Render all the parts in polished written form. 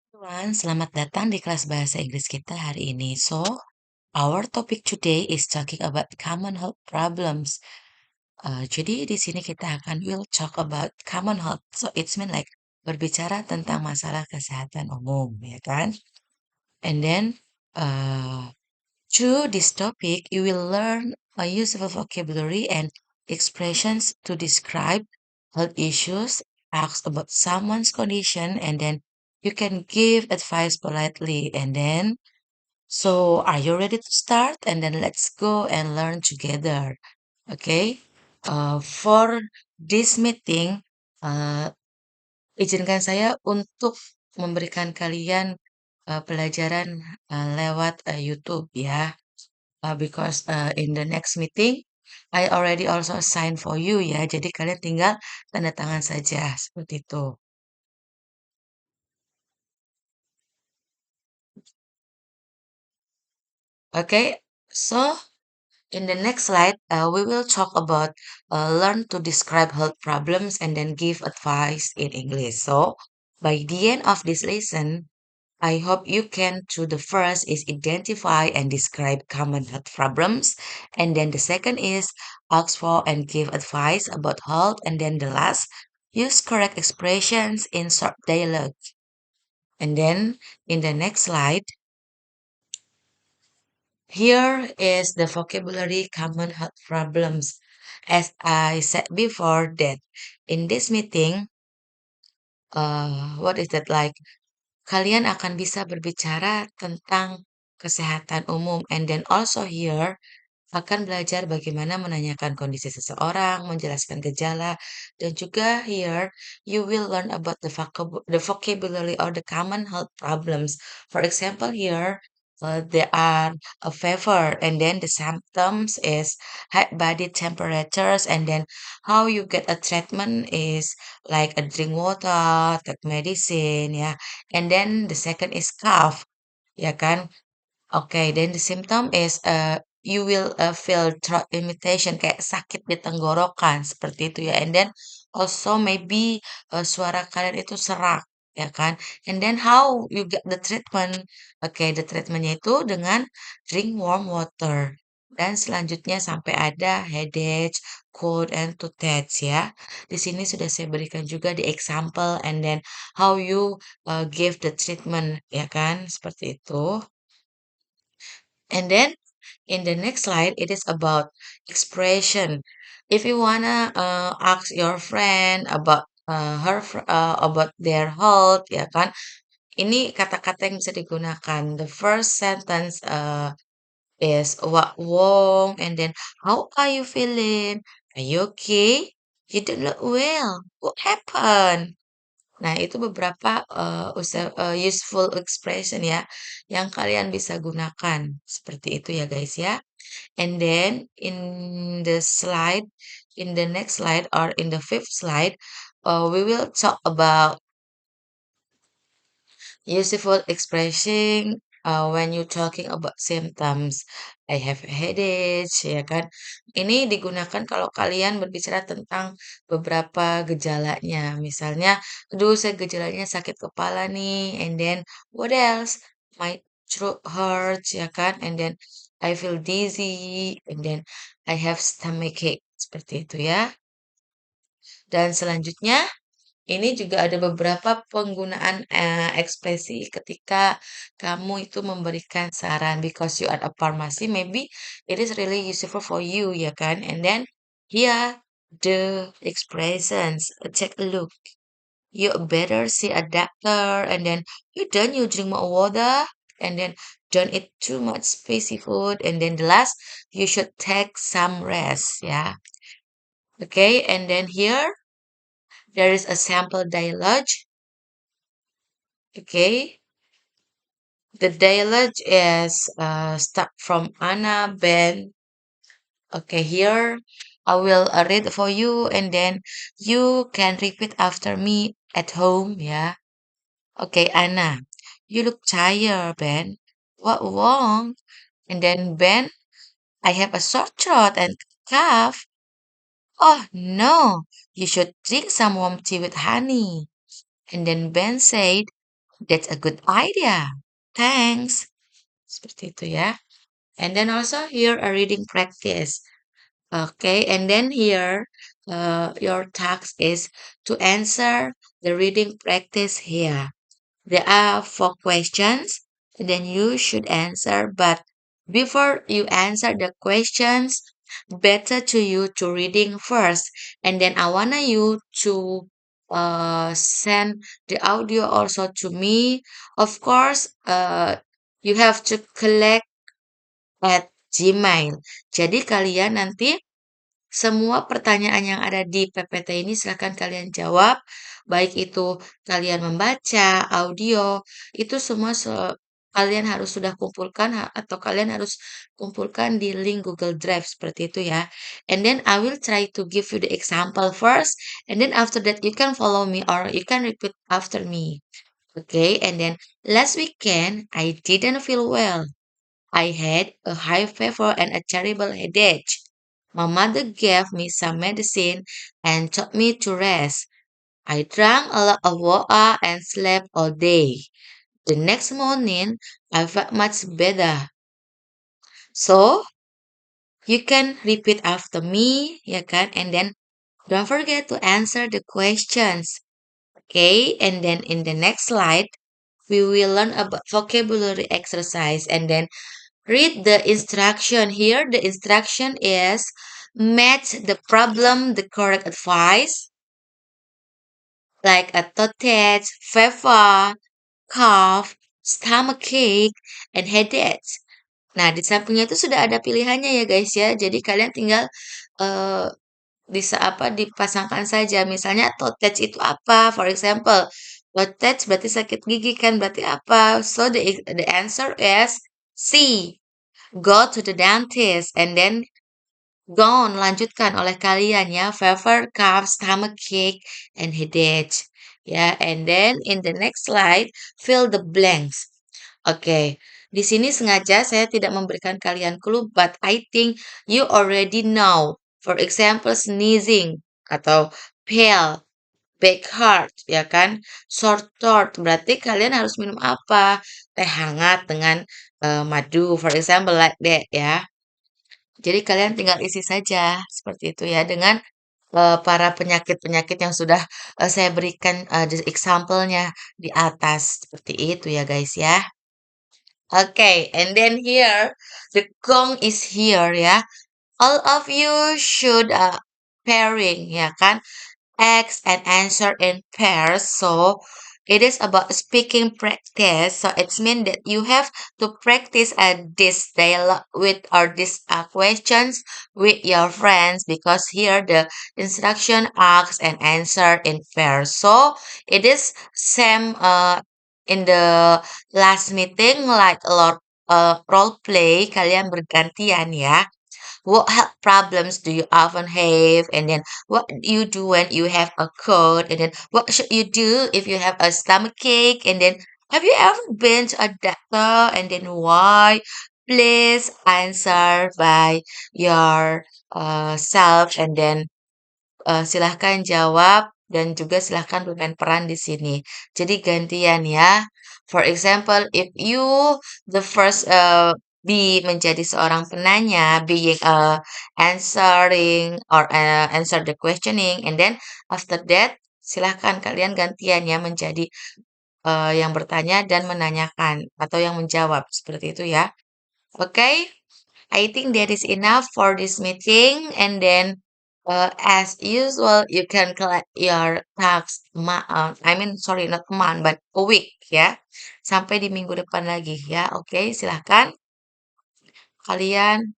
Everyone, selamat datang di kelas bahasa Inggris kita hari ini. So, our topic today is talking about common health problems. Jadi di sini kita akan will talk about common health. So, it's mean like berbicara tentang masalah kesehatan umum, ya kan? And then, uh, through this topic, you will learn a useful vocabulary and expressions to describe health issues, ask about someone's condition, and then you can give advice politely. And then, so are you ready to start? And then let's go and learn together. Okay. For this meeting, uh, izinkan saya untuk memberikan kalian pelajaran lewat YouTube ya. Because in the next meeting, I already also assign for you ya. Jadi kalian tinggal tanda tangan saja seperti itu. Okay, so in the next slide, we will talk about learn to describe health problems and then give advice in English. So by the end of this lesson, I hope you can, through the first is identify and describe common health problems. And then the second is ask for and give advice about health. And then the last, use correct expressions in short dialogue. And then in the next slide, here is the vocabulary common health problems. As I said before that in this meeting, what is that like? Kalian akan bisa berbicara tentang kesehatan umum and then also here akan belajar bagaimana menanyakan kondisi seseorang, menjelaskan gejala, dan juga here you will learn about the vocabulary or the common health problems. For example, here there are a fever, and then the symptoms is high body temperatures, and then how you get a treatment is like a drink water, take medicine, yeah. And then the second is cough, ya kan? Okay, then the symptom is you will feel throat irritation kayak sakit di tenggorokan seperti itu ya. And then also maybe suara kalian itu serak ya kan. And then how you get the treatment? Okay, the treatmentnya itu dengan drink warm water. Dan selanjutnya sampai ada headache, cold, and toothache ya. Di sini sudah saya berikan juga di example and then how you give the treatment ya kan, seperti itu. And then in the next slide, it is about expression. If you wanna ask your friend about about their health, ya kan? Ini kata-kata yang bisa digunakan. The first sentence is what wrong, and then how are you feeling? Are you okay? You don't look well. What happened? Nah, itu beberapa useful expression ya yang kalian bisa gunakan. Seperti itu ya, guys ya. And then in the next slide or in the fifth slide, we will talk about useful expressing when you talking about symptoms. I have a headache, ya kan? Ini digunakan kalau kalian berbicara tentang beberapa gejalanya. Misalnya, aduh saya gejalanya sakit kepala nih, and then what else? My throat hurts, ya kan? And then I feel dizzy, and then I have stomachache. Seperti itu ya. Dan selanjutnya ini juga ada beberapa penggunaan, ekspresi ketika kamu itu memberikan saran because you are a pharmacy, maybe it is really useful for you, ya kan? And then here the expressions, take a look. You better see a doctor, and then you don't you drink more water, and then don't eat too much spicy food, and then the last, you should take some rest, yeah. Okay, and then here there is a sample dialogue. Okay, the dialogue is start from Anna, Ben. Okay, here I will read for you and then you can repeat after me at home, yeah. Okay, Anna, you look tired, Ben. What wrong? And then Ben, I have a sore throat and cough. Oh no, you should drink some warm tea with honey. And then Ben said, That's a good idea. Thanks. Seperti itu ya. And then also here a reading practice. Okay, and then here your task is to answer the reading practice here. There are four questions, and then you should answer. But before you answer the questions, better to you to reading first, and then I wanna you to send the audio also to me. Of course, you have to collect at Gmail. Jadi kalian nanti semua pertanyaan yang ada di PPT ini silahkan kalian jawab, baik itu kalian membaca, audio, itu semua kalian harus sudah kumpulkan atau kalian harus kumpulkan di link Google Drive seperti itu ya. And then I will try to give you the example first, and then after that you can follow me or you can repeat after me. Okay, and then last weekend I didn't feel well. I had a high fever and a terrible headache. My mother gave me some medicine and told me to rest. I drank a lot of water and slept all day. The next morning, I felt much better. So, you can repeat after me, ya kan? And then don't forget to answer the questions. Okay, and then in the next slide, we will learn about vocabulary exercise and then read the instruction here. The instruction is match the problem, the correct advice, like a toothache, fever, cough, stomachache, and headache. Nah, di sampingnya itu sudah ada pilihannya ya guys ya. Jadi kalian tinggal eh bisa apa dipasangkan saja. Misalnya toothache itu apa? For example, toothache berarti sakit gigi kan berarti apa? So the answer is C. Go to the dentist and then gone lanjutkan oleh kalian ya fever, cough, stomachache, and headache ya. And then in the next slide fill the blanks. Oke, di sini sengaja saya tidak memberikan kalian clue, but I think you already know. For example, sneezing atau pale, back hurt, ya kan? Short throat, berarti kalian harus minum apa? Teh hangat dengan madu, for example like that ya. Jadi kalian tinggal isi saja seperti itu ya dengan para penyakit-penyakit yang sudah saya berikan the example-nya di atas seperti itu ya guys ya. Okay, and then here the gong is here ya. All of you should pairing ya kan? Ask and answer in pairs. So it is about speaking practice. So it's mean that you have to practice this dialogue with or these questions with your friends because here the instruction ask and answer in pairs. So it is same in the last meeting like a lot role play kalian bergantian ya. What health problems do you often have? And then what do you do when you have a cold? And then what should you do if you have a stomach ache? And then have you ever been to a doctor? And then why? Please answer by your self and then silahkan jawab dan juga silahkan bermain peran di sini. Jadi gantian ya. For example, if you the first be menjadi seorang penanya, being answering or answer the questioning, and then after that silahkan kalian gantian ya menjadi yang bertanya dan menanyakan atau yang menjawab seperti itu ya. Okay, I think that is enough for this meeting. And then, as usual, you can collect your tax. I mean, sorry, not month, but a week ya. Sampai di minggu depan lagi ya. Oke, silahkan kalian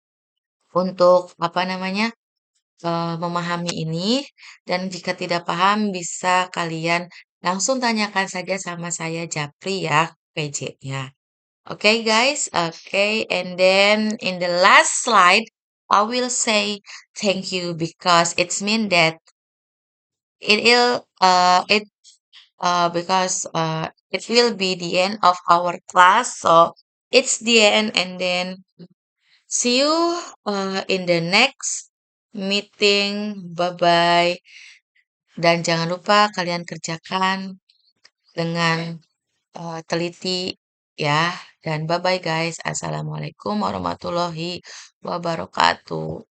untuk apa namanya memahami ini. Dan jika tidak paham, bisa kalian langsung tanyakan saja sama saya Japri ya, PJ-nya. Okay, guys. Okay, and then in the last slide, I will say thank you because it's mean that it will because it will be the end of our class. So it's the end, and then see you in the next meeting. Bye bye. Dan jangan lupa kalian kerjakan dengan teliti ya, dan bye-bye guys. Assalamualaikum warahmatullahi wabarakatuh.